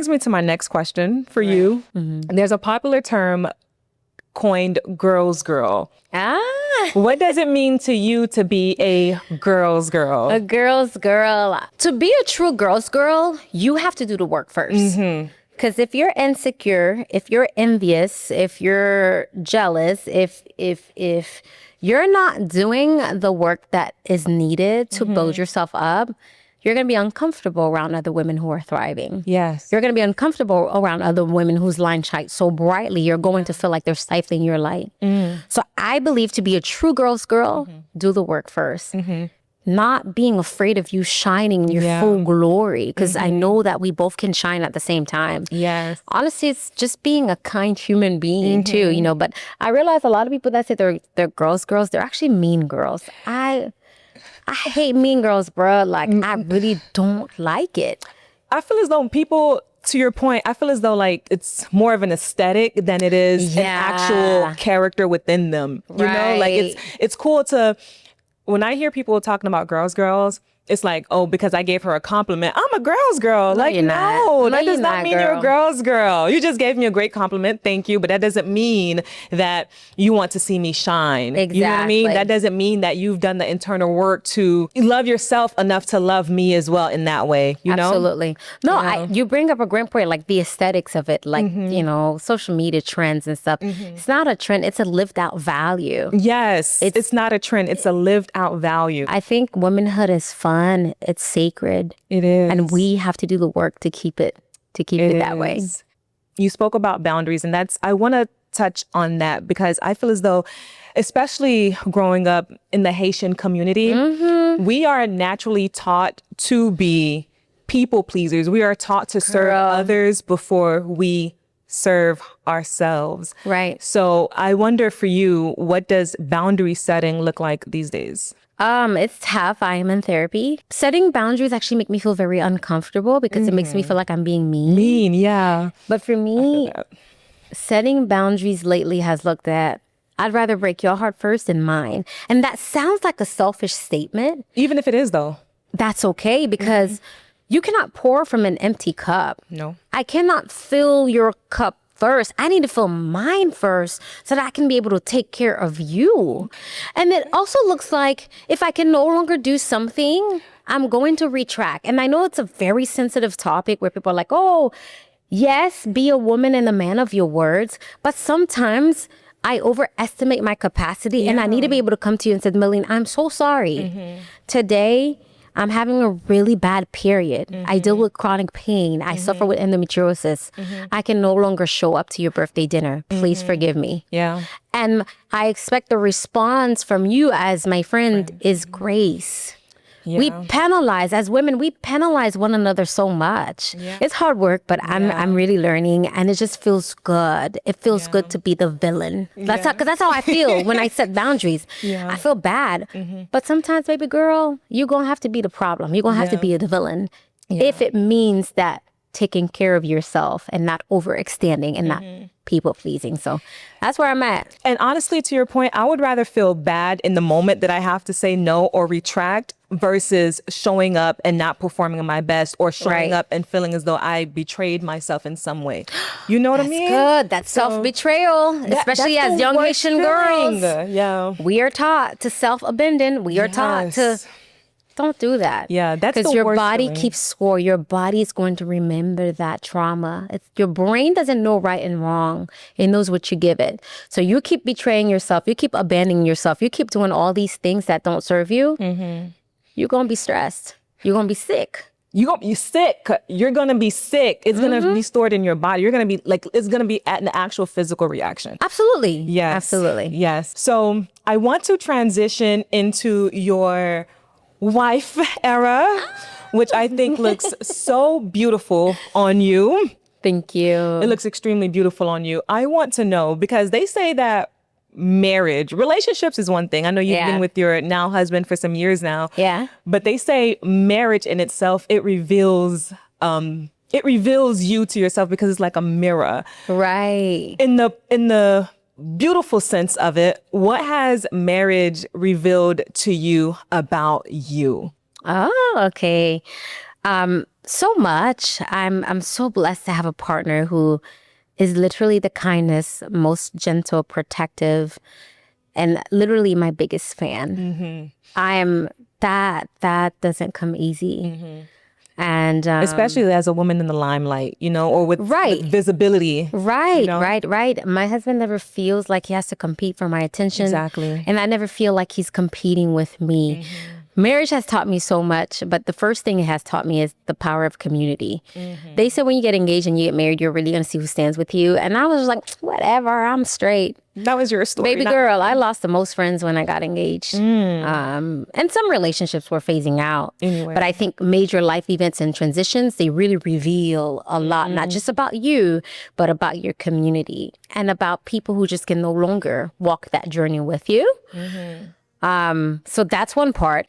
Brings me to my next question for you. Mm-hmm. There's a popular term coined girl's girl. What does it mean to you to be a girl's girl? A girl's girl. To be a true girl's girl, you have to do the work first. Mm-hmm. Because if you're insecure, if you're envious, if you're jealous, if you're not doing the work that is needed to build yourself up, you're going to be uncomfortable around other women who are thriving. Yes. You're going to be uncomfortable around other women whose line shines so brightly. You're going to feel like they're stifling your light. So I believe to be a true girl's girl, do the work first. Not being afraid of you shining your full glory, because I know that we both can shine at the same time. Yes. Honestly, it's just being a kind human being too, you know. But I realize a lot of people that say they're girls, they're actually mean girls. I hate mean girls, bro. Like, I really don't like it. I feel as though people, to your point, I feel as though like it's more of an aesthetic than it is an actual character within them. You know, like it's cool to, when I hear people talking about girls, it's like, oh, because I gave her a compliment, I'm a girl's girl. No, like, that does not mean you're a girl's girl. You just gave me a great compliment. Thank you. But that doesn't mean that you want to see me shine. Exactly. You know what I mean? That doesn't mean that you've done the internal work to love yourself enough to love me as well in that way. You know? Absolutely. No, you bring up a great point, like the aesthetics of it, like, you know, social media trends and stuff. It's not a trend. It's a lived out value. Yes. It's not a trend. It's a lived out value. I think womanhood is fun. It's sacred. It is. And we have to do the work to keep it that way. You spoke about boundaries, and I want to touch on that because I feel as though, especially growing up in the Haitian community, we are naturally taught to be people pleasers. We are taught to serve others before we serve ourselves. Right. So I wonder for you, what does boundary setting look like these days? It's tough. I am in therapy. Setting boundaries actually make me feel very uncomfortable because it makes me feel like I'm being mean. Yeah. But for me, setting boundaries lately has looked at, I'd rather break your heart first than mine. And that sounds like a selfish statement. Even if it is, though. That's okay, because you cannot pour from an empty cup. No. I cannot fill your cup first. I need to fill mine first so that I can be able to take care of you. And it also looks like if I can no longer do something, I'm going to retract. And I know it's a very sensitive topic where people are like, oh, yes, be a woman and a man of your words. But sometimes I overestimate my capacity and I need to be able to come to you and say, Meline, I'm so sorry. Today, I'm having a really bad period. I deal with chronic pain. I suffer with endometriosis. I can no longer show up to your birthday dinner. Please forgive me. Yeah. And I expect the response from you as my friend is grace. Yeah. We penalize, as women, we penalize one another so much. Yeah. It's hard work, but I'm really learning, and it just feels good. It feels good to be the villain. That's how I feel when I set boundaries. I feel bad. But sometimes, baby girl, you're going to have to be the problem. You're going to have to be the villain. If it means that taking care of yourself and not overextending and not people pleasing. So that's where I'm at. And honestly, to your point, I would rather feel bad in the moment that I have to say no or retract versus showing up and not performing my best, or showing up and feeling as though I betrayed myself in some way. You know what I mean? Good. That's self-betrayal, especially as young Haitian girls. Yeah. We are taught to self-abandon. We are taught to don't do that. Yeah, that's the worst. Because your body feeling. keeps score. Your body is going to remember that trauma. Your brain doesn't know right and wrong. It knows what you give it. So you keep betraying yourself. You keep abandoning yourself. You keep doing all these things that don't serve you. You're going to be stressed. You're going to be sick. You're going to be sick. You're going to be sick. It's going to be stored in your body. You're going to be like, it's going to be an actual physical reaction. Absolutely. Yes. Absolutely. Yes. So I want to transition into your wife era, which I think looks so beautiful on you. Thank you. It looks extremely beautiful on you. I want to know, because they say that relationships is one thing. I know you've been with your now husband for some years now. Yeah. But they say marriage in itself, it reveals you to yourself, because it's like a mirror. Right. In the beautiful sense of it, what has marriage revealed to you about you? Oh, okay. So much. I'm so blessed to have a partner who is literally the kindest, most gentle, protective, and literally my biggest fan. I am that doesn't come easy. And Especially as a woman in the limelight, or with visibility. Right. My husband never feels like he has to compete for my attention. Exactly. And I never feel like he's competing with me. Marriage has taught me so much, but the first thing it has taught me is the power of community. They said when you get engaged and you get married, you're really going to see who stands with you. And I was like, whatever, I'm straight. That was your story. Baby girl, I lost the most friends when I got engaged. And some relationships were phasing out. Anyway. But I think major life events and transitions, they really reveal a lot, not just about you, but about your community and about people who just can no longer walk that journey with you. So that's one part.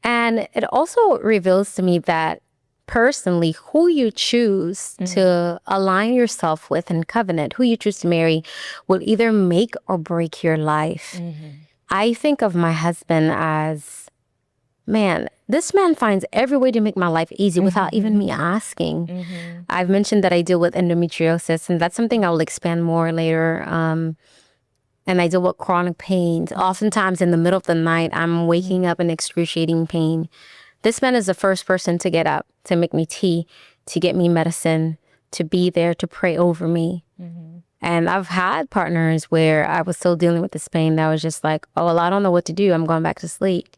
And it also reveals to me that personally, who you choose to align yourself with in covenant, who you choose to marry, will either make or break your life. I think of my husband as, man, this man finds every way to make my life easy without even me asking. I've mentioned that I deal with endometriosis, and that's something I will expand more later. And I deal with chronic pains. Oftentimes in the middle of the night, I'm waking up in excruciating pain. This man is the first person to get up, to make me tea, to get me medicine, to be there, to pray over me. And I've had partners where I was still dealing with this pain that was just like, oh, well, I don't know what to do. I'm going back to sleep.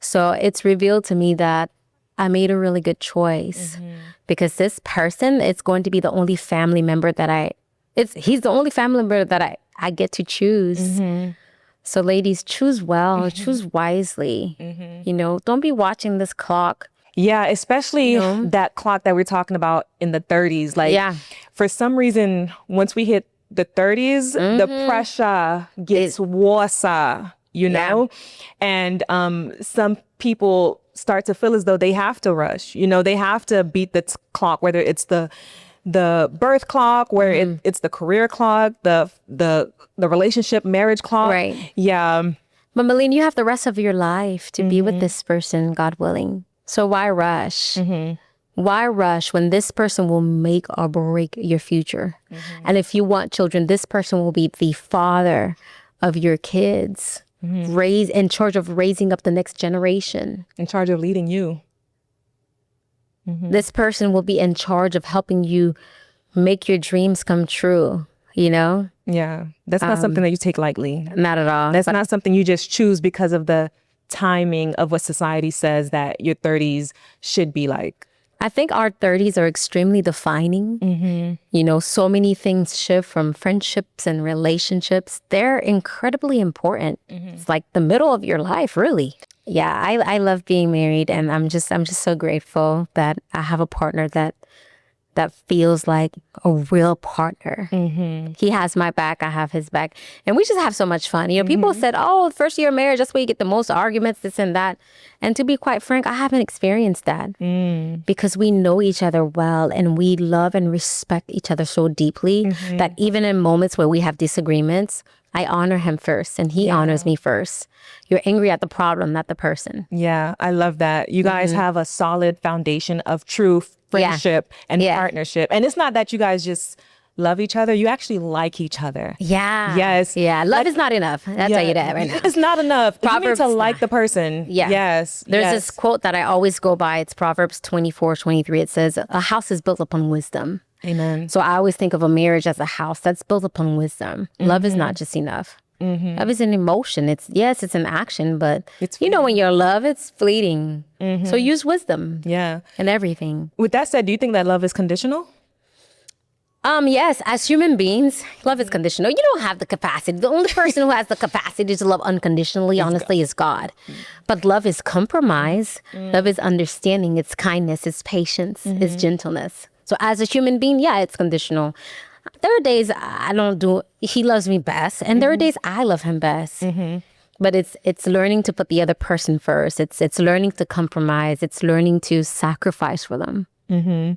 So it's revealed to me that I made a really good choice because this person is going to be the only family member that he's the only family member that I get to choose. So ladies, choose well, choose wisely. Don't be watching this clock. Yeah, especially that clock that we're talking about in the 30s. Like, for some reason, once we hit the 30s, the pressure gets worse, And some people start to feel as though they have to rush. They have to beat the clock, whether it's the birth clock, where it's the career clock, the relationship marriage clock. Right. Yeah. But Meline, you have the rest of your life to be with this person, God willing. So why rush? Why rush when this person will make or break your future? And if you want children, this person will be the father of your kids, in charge of raising up the next generation. In charge of leading you. This person will be in charge of helping you make your dreams come true, Yeah. That's not something that you take lightly. Not at all. That's not something you just choose because of the timing of what society says that your 30s should be like. I think our 30s are extremely defining. So many things shift from friendships and relationships. They're incredibly important. It's like the middle of your life, really. Yeah, I love being married, and I'm just so grateful that I have a partner that feels like a real partner. He has my back, I have his back, and we just have so much fun. People said, "Oh, first year of marriage, that's where you get the most arguments, this and that." And to be quite frank, I haven't experienced that because we know each other well, and we love and respect each other so deeply that even in moments where we have disagreements, I honor him first and he honors me first. You're angry at the problem, not the person. Yeah, I love that. You guys have a solid foundation of true friendship and partnership. And it's not that you guys just love each other. You actually like each other. Yeah. Yes. Yeah. Love is not enough. I'll tell you that right now. It's not enough. Proverbs you need to like the person. Yeah. Yes. There's this quote that I always go by. It's Proverbs 24:23. It says, a house is built upon wisdom. Amen. So I always think of a marriage as a house that's built upon wisdom. Love is not just enough. Love is an emotion. It's an action, but it's when you're in love, it's fleeting. So use wisdom. Yeah. And everything. With that said, do you think that love is conditional? Yes, as human beings, love is conditional. You don't have the capacity. The only person who has the capacity to love unconditionally, honestly, is God. But love is compromise. Love is understanding. It's kindness. It's patience. It's gentleness. So as a human being, it's conditional. There are days he loves me best, and there are days I love him best. But it's learning to put the other person first. It's learning to compromise. It's learning to sacrifice for them. Yeah.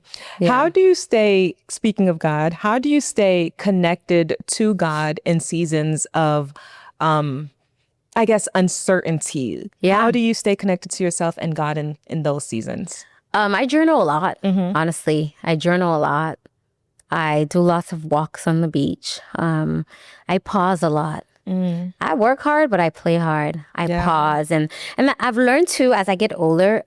How do you speaking of God, how do you stay connected to God in seasons of, I guess, uncertainty? Yeah. How do you stay connected to yourself and God in those seasons? I journal a lot, honestly. I journal a lot. I do lots of walks on the beach. I pause a lot. I work hard, but I play hard. I pause. And I've learned to, as I get older,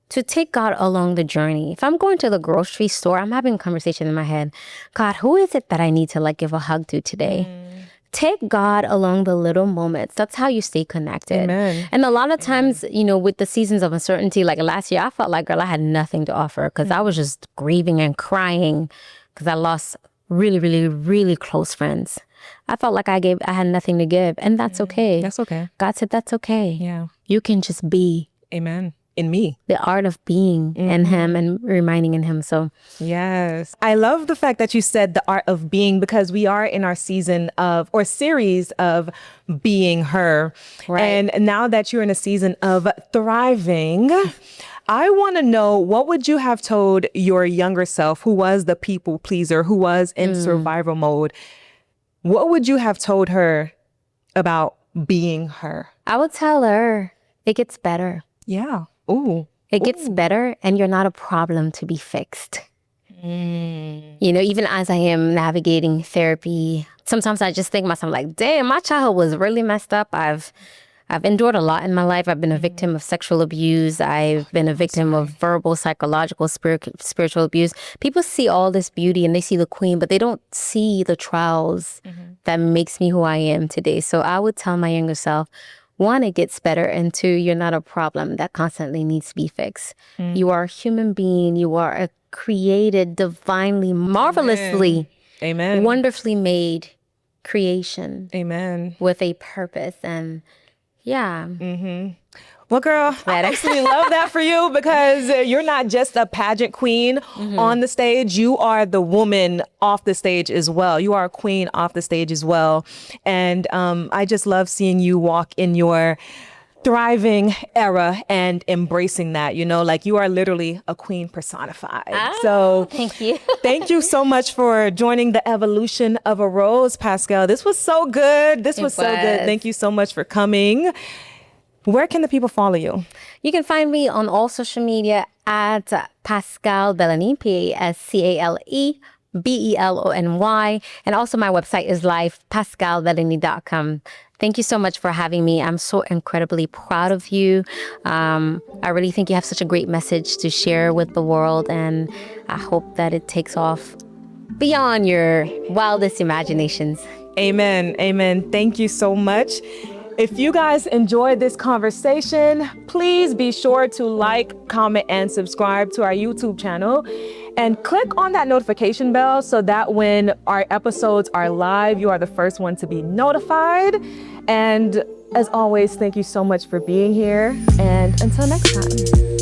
to take God along the journey. If I'm going to the grocery store, I'm having a conversation in my head. God, who is it that I need to like give a hug to today? Take God along the little moments. That's how you stay connected. Amen. And a lot of times, you know, with the seasons of uncertainty, like last year, I felt like, girl, I had nothing to offer because I was just grieving and crying because I lost really, really, really close friends. I felt like I had nothing to give, and that's okay. That's okay. God said that's okay. Yeah. You can just be. Amen. In me. The art of being in him and reminding in him. So yes. I love the fact that you said the art of being, because we are in our season of, or series of, being her. Right. And now that you're in a season of thriving, I want to know, what would you have told your younger self who was the people pleaser, who was in survival mode? What would you have told her about being her? I would tell her it gets better. Yeah. Ooh. It gets better, and you're not a problem to be fixed. You know, even as I am navigating therapy, sometimes I just think to myself like, damn, my childhood was really messed up. I've endured a lot in my life. I've been a victim of sexual abuse. I've been a victim of verbal, psychological, spiritual abuse. People see all this beauty and they see the queen, but they don't see the trials that makes me who I am today. So I would tell my younger self, one, it gets better, and two, you're not a problem that constantly needs to be fixed. You are a human being. You are a created, divinely, marvelously, Amen. wonderfully made creation. Amen. With a purpose. And yeah. Well, girl, I actually love that for you, because you're not just a pageant queen on the stage. You are the woman off the stage as well. You are a queen off the stage as well. And I just love seeing you walk in your thriving era and embracing that, you know, like you are literally a queen personified. So thank you. Thank you so much for joining the Evolution of a Rose, Pascale. This was so good. This was so good. Thank you so much for coming. Where can the people follow you? You can find me on all social media at Pascale Belony, PASCALE BELONY. And also my website is pascalebelony.com. Thank you so much for having me. I'm so incredibly proud of you. I really think you have such a great message to share with the world, and I hope that it takes off beyond your wildest imaginations. Amen. Amen. Thank you so much. If you guys enjoyed this conversation, please be sure to like, comment, and subscribe to our YouTube channel. And click on that notification bell so that when our episodes are live, you are the first one to be notified. And as always, thank you so much for being here. And until next time.